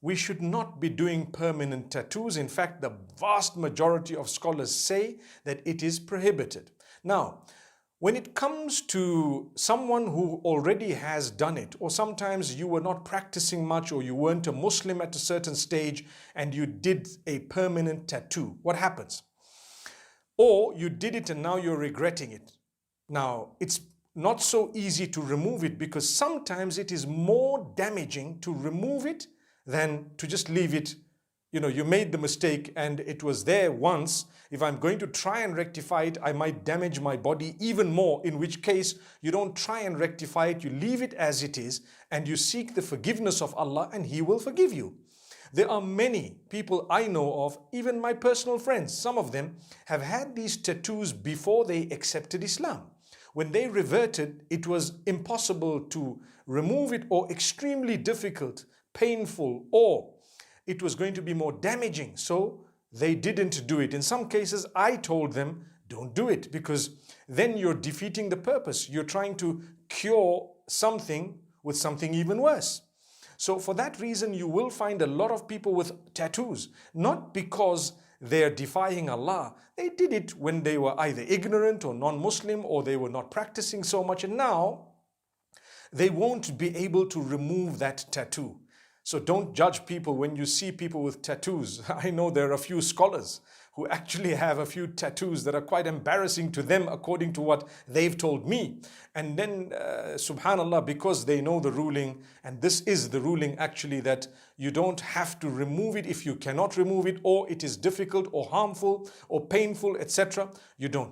we should not be doing permanent tattoos. In fact, the vast majority of scholars say that it is prohibited. Now, when it comes to someone who already has done it, or sometimes you were not practicing much, or you weren't a Muslim at a certain stage and you did a permanent tattoo, what happens? Or you did it and now you're regretting it. Now, it's not so easy to remove it, because sometimes it is more damaging to remove it than to just leave it. You know, you made the mistake and it was there once. If I'm going to try and rectify it, I might damage my body even more, in which case you don't try and rectify it, you leave it as it is and you seek the forgiveness of Allah and He will forgive you. There are many people I know of, even my personal friends, some of them have had these tattoos before they accepted Islam. When they reverted, it was impossible to remove it, or extremely difficult, painful, or it was going to be more damaging. So they didn't do it. In some cases, I told them, don't do it, because then you're defeating the purpose. You're trying to cure something with something even worse. So for that reason, you will find a lot of people with tattoos, not because they're defying Allah. They did it when they were either ignorant or non-Muslim, or they were not practicing so much, and now they won't be able to remove that tattoo. So don't judge people when you see people with tattoos. I know there are a few scholars who actually have a few tattoos that are quite embarrassing to them according to what they've told me. And then subhanallah, because they know the ruling, and this is the ruling actually, that you don't have to remove it if you cannot remove it, or it is difficult or harmful or painful, etc. You don't.